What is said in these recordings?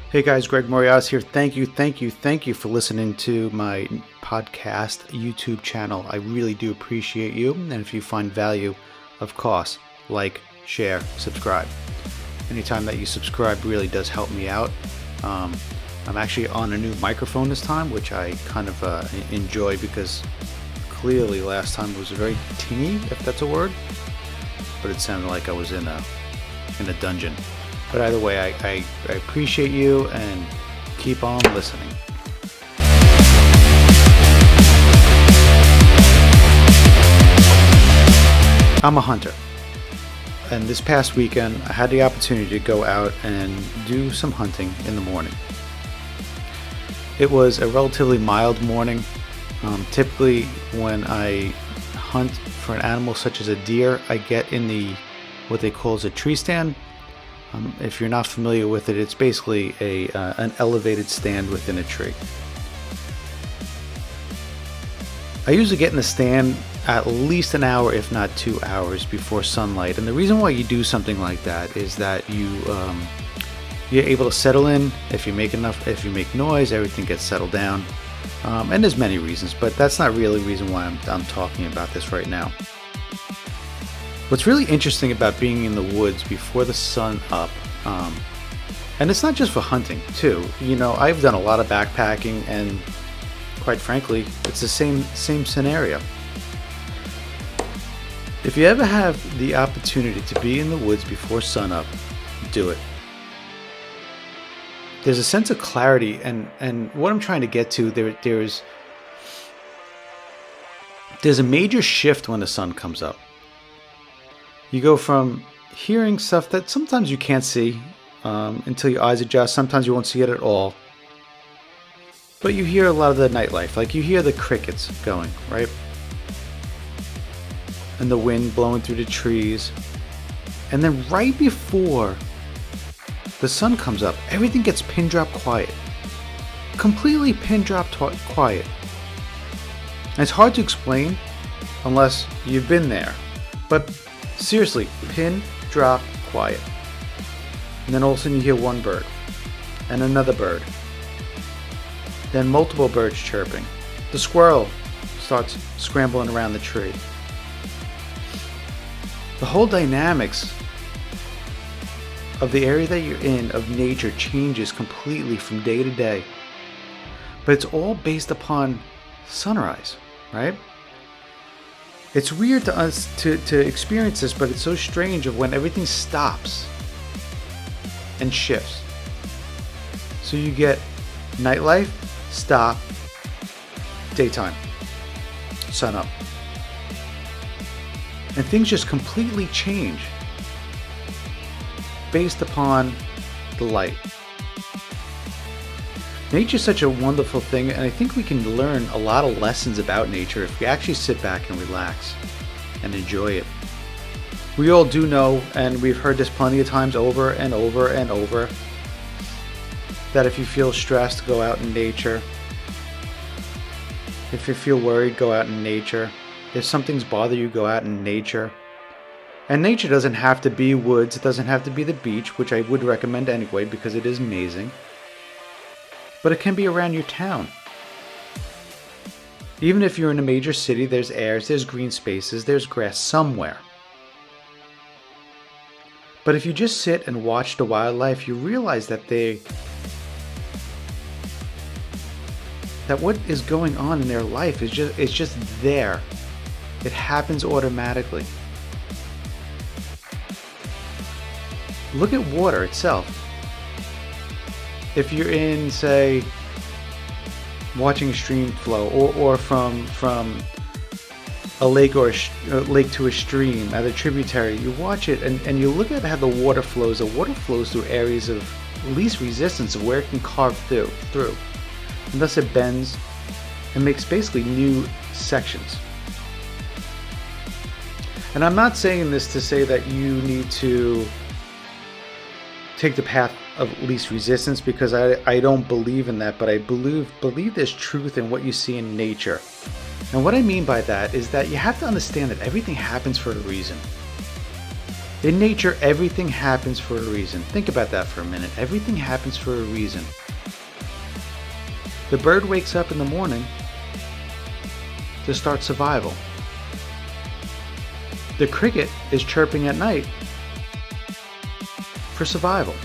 Hey guys, Greg Morias here. Thank you for listening to my podcast YouTube channel. I really do appreciate you. And if you find value, of course, like, share, subscribe. Anytime that you subscribe really does help me out. I'm actually on a new microphone this time, which I kind of enjoy because clearly last time it was very tinny, if that's a word. But it sounded like I was in a dungeon. But either way, I appreciate you and keep on listening. I'm a hunter. And this past weekend, I had the opportunity to go out and do some hunting in the morning. It was a relatively mild morning. Typically, when I hunt for an animal such as a deer, I get in what they call a tree stand. If you're not familiar with it, it's basically an elevated stand within a tree. I usually get in the stand at least an hour, if not 2 hours, before sunlight. And the reason why you do something like that is that you're able to settle in. If you make noise, everything gets settled down. And there's many reasons, but that's not really the reason why I'm talking about this right now. What's really interesting about being in the woods before the sun up, and it's not just for hunting too. You know, I've done a lot of backpacking, and quite frankly, it's the same scenario. If you ever have the opportunity to be in the woods before sunup, do it. There's a sense of clarity, and what I'm trying to get to, there's a major shift when the sun comes up. You go from hearing stuff that sometimes you can't see until your eyes adjust. Sometimes you won't see it at all. But you hear a lot of the nightlife. Like you hear the crickets going, right? And the wind blowing through the trees. And then right before the sun comes up, everything gets pin drop quiet. Completely pin drop quiet. And it's hard to explain unless you've been there. But seriously, pin drop quiet. And then all of a sudden you hear one bird and another bird. Then multiple birds chirping. The squirrel starts scrambling around the tree. The whole dynamics of the area that you're in, of nature, changes completely from day to day. But it's all based upon sunrise, right? It's weird to us to experience this, but it's so strange of when everything stops and shifts. So you get nightlife, stop, daytime, sun up. And things just completely change based upon the light. Nature's such a wonderful thing, and I think we can learn a lot of lessons about nature if we actually sit back and relax and enjoy it. We all do know, and we've heard this plenty of times over and over and over, that if you feel stressed, go out in nature. If you feel worried, go out in nature. If something's bothering you, go out in nature. And nature doesn't have to be woods, it doesn't have to be the beach, which I would recommend anyway because it is amazing. But it can be around your town. Even if you're in a major city, there's airs, there's green spaces, there's grass somewhere. But if you just sit and watch the wildlife, you realize that what is going on in their life is just there. It happens automatically. Look at water itself. If you're in, say, watching a stream flow, or from a lake or a lake to a stream at a tributary, you watch it and you look at how the water flows. The water flows through areas of least resistance, of where it can carve through, and thus it bends and makes basically new sections. And I'm not saying this to say that you need to take the path of least resistance, because I don't believe in that, but I believe there's truth in what you see in nature. And what I mean by that is that you have to understand that everything happens for a reason. In nature, everything happens for a reason. Think about that for a minute. Everything happens for a reason. The bird wakes up in the morning to start survival. The cricket is chirping at night for survival.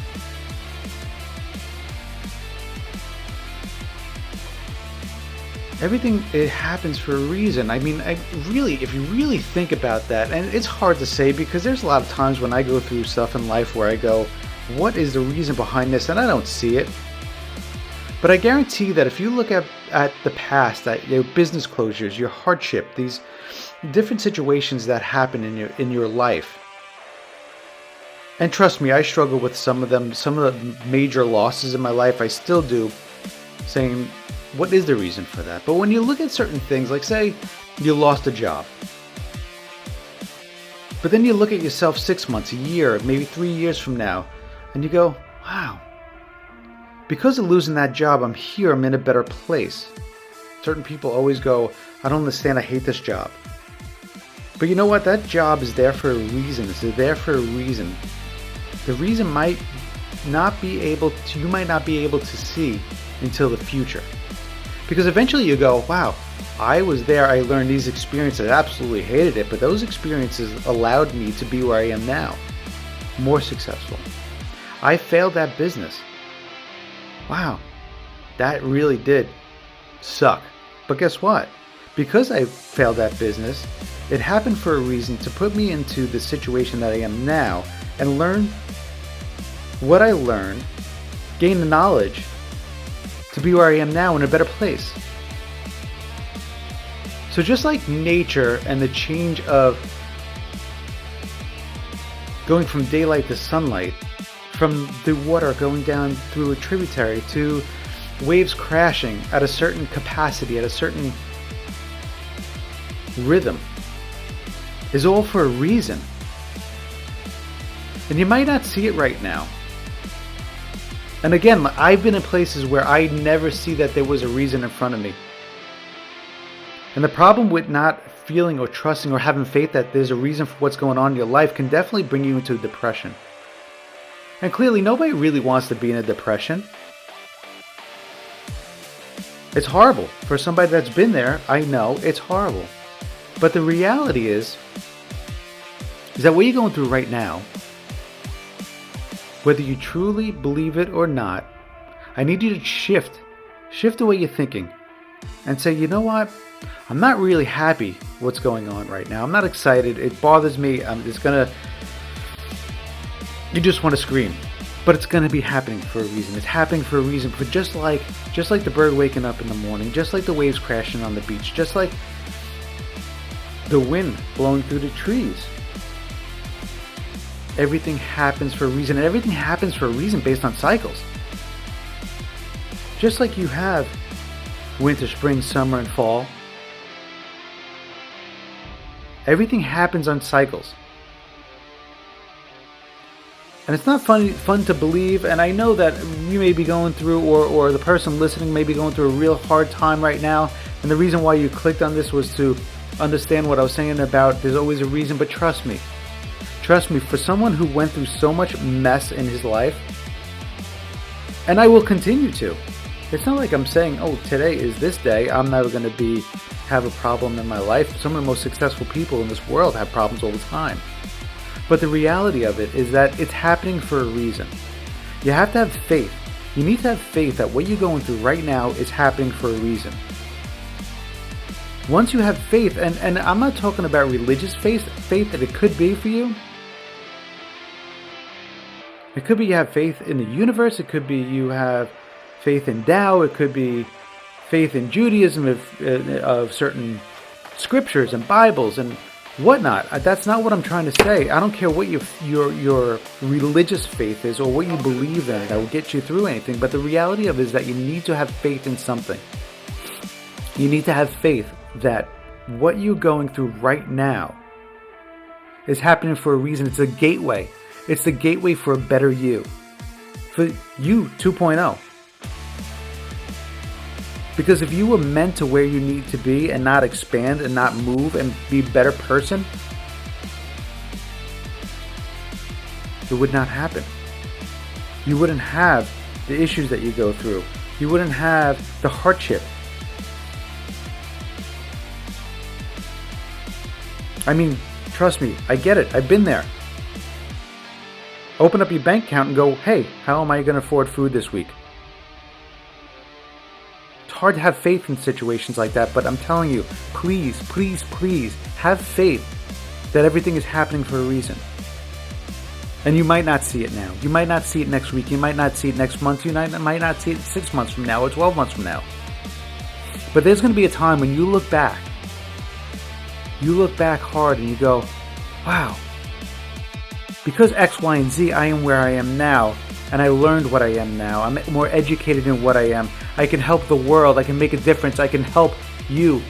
Everything, it happens for a reason. I mean, if you really think about that, and it's hard to say because there's a lot of times when I go through stuff in life where I go, what is the reason behind this? And I don't see it. But I guarantee that if you look at the past, at your business closures, your hardship, these different situations that happen in your life, and trust me, I struggle with some of them, some of the major losses in my life, I still do, saying, what is the reason for that? But when you look at certain things, like say you lost a job, but then you look at yourself 6 months, a year, maybe 3 years from now, and you go, wow, because of losing that job, I'm here, I'm in a better place. Certain people always go, I don't understand, I hate this job. But you know what? That job is there for a reason. It's there for a reason. The reason you might not be able to see until the future. Because eventually you go, wow, I was there, I learned these experiences, I absolutely hated it, but those experiences allowed me to be where I am now, more successful. I failed that business. Wow, that really did suck. But guess what? Because I failed that business, it happened for a reason to put me into the situation that I am now and learn what I learned, gain the knowledge to be where I am now in a better place. So just like nature and the change of going from daylight to sunlight, from the water going down through a tributary to waves crashing at a certain capacity, at a certain rhythm, is all for a reason. And you might not see it right now. And again, I've been in places where I never see that there was a reason in front of me. And the problem with not feeling or trusting or having faith that there's a reason for what's going on in your life can definitely bring you into depression. And clearly, nobody really wants to be in a depression. It's horrible. For somebody that's been there, I know it's horrible. But the reality is that what you're going through right now, whether you truly believe it or not, I need you to shift the way you're thinking and say, you know what? I'm not really happy what's going on right now. I'm not excited. It bothers me. You just want to scream. But it's going to be happening for a reason. It's happening for a reason. But just like the bird waking up in the morning, just like the waves crashing on the beach, just like the wind blowing through the trees, everything happens for a reason, and everything happens for a reason based on cycles. Just like you have winter, spring, summer, and fall, everything happens on cycles. And it's not fun to believe, and I know that you may be going through, or the person listening may be going through a real hard time right now, and the reason why you clicked on this was to understand what I was saying about there's always a reason. But trust me, for someone who went through so much mess in his life, and I will continue to, it's not like I'm saying, oh, today is this day, I'm never going to have a problem in my life. Some of the most successful people in this world have problems all the time. But the reality of it is that it's happening for a reason. You have to have faith. You need to have faith that what you're going through right now is happening for a reason. Once you have faith, and I'm not talking about religious faith that it could be for you. It could be you have faith in the universe. It could be you have faith in Tao. It could be faith in Judaism of certain scriptures and Bibles and whatnot. That's not what I'm trying to say. I don't care what your religious faith is or what you believe in that will get you through anything. But the reality of it is that you need to have faith in something. You need to have faith that what you're going through right now is happening for a reason. It's a gateway. It's the gateway for a better you. For you 2.0. Because if you were meant to where you need to be and not expand and not move and be a better person, it would not happen. You wouldn't have the issues that you go through. You wouldn't have the hardship. I mean, trust me, I get it. I've been there. Open up your bank account and go, hey, how am I going to afford food this week? It's hard to have faith in situations like that, but I'm telling you, please, please, please have faith that everything is happening for a reason. And you might not see it now. You might not see it next week. You might not see it next month. You might not see it 6 months from now or 12 months from now. But there's going to be a time when you look back hard and you go, wow, because X, Y, and Z, I am where I am now, and I learned what I am now. I'm more educated in what I am. I can help the world. I can make a difference. I can help you.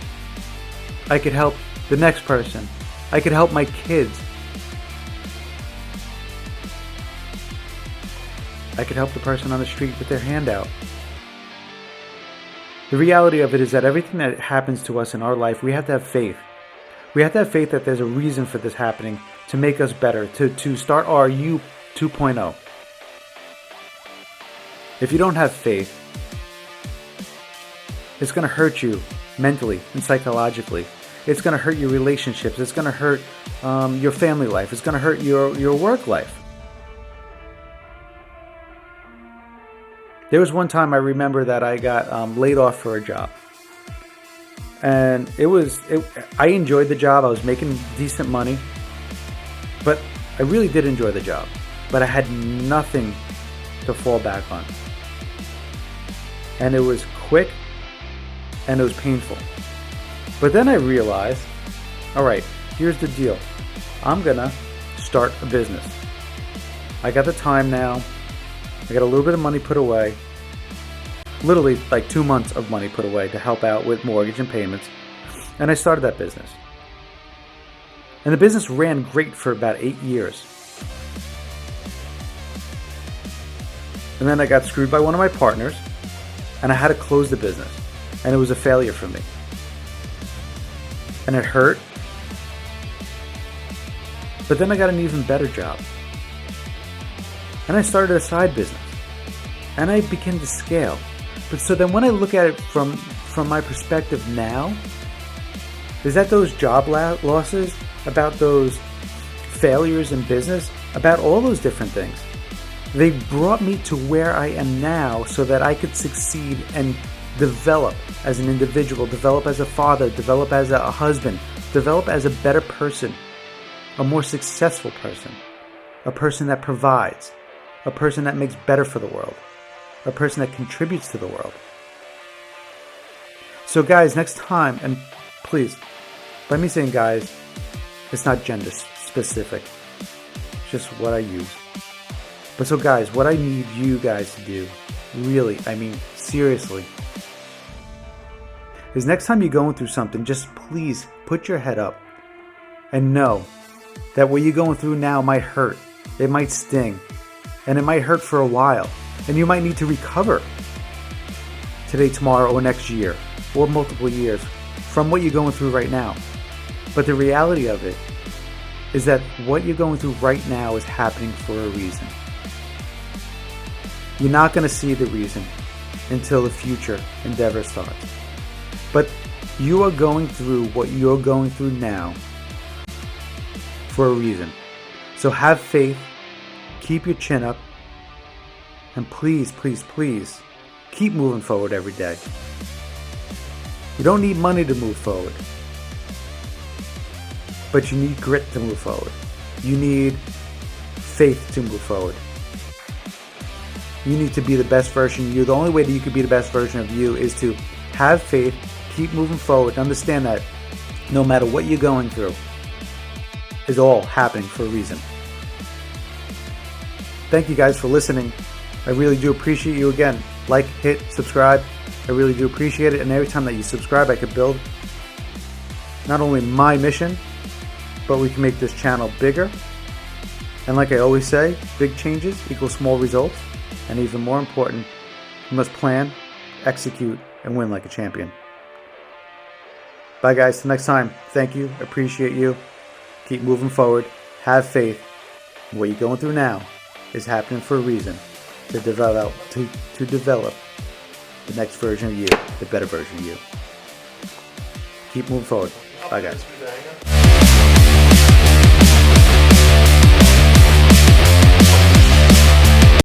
I can help the next person. I can help my kids. I could help the person on the street with their hand out. The reality of it is that everything that happens to us in our life, we have to have faith. We have to have faith that there's a reason for this happening to make us better, to start our You 2.0. If you don't have faith, it's going to hurt you mentally and psychologically. It's going to hurt your relationships. It's going to hurt your family life. It's going to hurt your work life. There was one time I remember that I got laid off for a job. And I enjoyed the job. I was making decent money. But I really did enjoy the job. But I had nothing to fall back on. And it was quick and it was painful. But then I realized, all right, here's the deal. I'm going to start a business. I got the time now. I got a little bit of money put away. Literally like 2 months of money put away to help out with mortgage and payments. And I started that business. And the business ran great for about 8 years. And then I got screwed by one of my partners. And I had to close the business. And it was a failure for me. And it hurt. But then I got an even better job. And I started a side business. And I began to scale. But so then when I look at it from my perspective now, is that those job losses, about those failures in business, about all those different things, they brought me to where I am now so that I could succeed and develop as an individual, develop as a father, develop as a husband, develop as a better person, a more successful person, a person that provides, a person that makes better for the world, a person that contributes to the world. So guys, next time, and please, by me saying guys, it's not gender specific, it's just what I use. But so guys, what I need you guys to do, really, I mean seriously, is next time you're going through something, just please put your head up and know that what you're going through now might hurt. It might sting. And it might hurt for a while. And you might need to recover today, tomorrow, or next year, or multiple years from what you're going through right now. But the reality of it is that what you're going through right now is happening for a reason. You're not going to see the reason until the future endeavor starts. But you are going through what you're going through now for a reason. So have faith, keep your chin up, and please, please, please keep moving forward every day. You don't need money to move forward, but you need grit to move forward. You need faith to move forward. You need to be the best version of you. The only way that you can be the best version of you is to have faith, keep moving forward, understand that no matter what you're going through, is all happening for a reason. Thank you guys for listening. I really do appreciate you. Again, like, hit, subscribe. I really do appreciate it. And every time that you subscribe, I can build not only my mission, but we can make this channel bigger. And like I always say, big changes equal small results. And even more important, you must plan, execute, and win like a champion. Bye guys, till next time. Thank you, appreciate you. Keep moving forward. Have faith. What you're going through now is happening for a reason, to develop the next version of you, the better version of you. Keep moving forward. Bye, guys.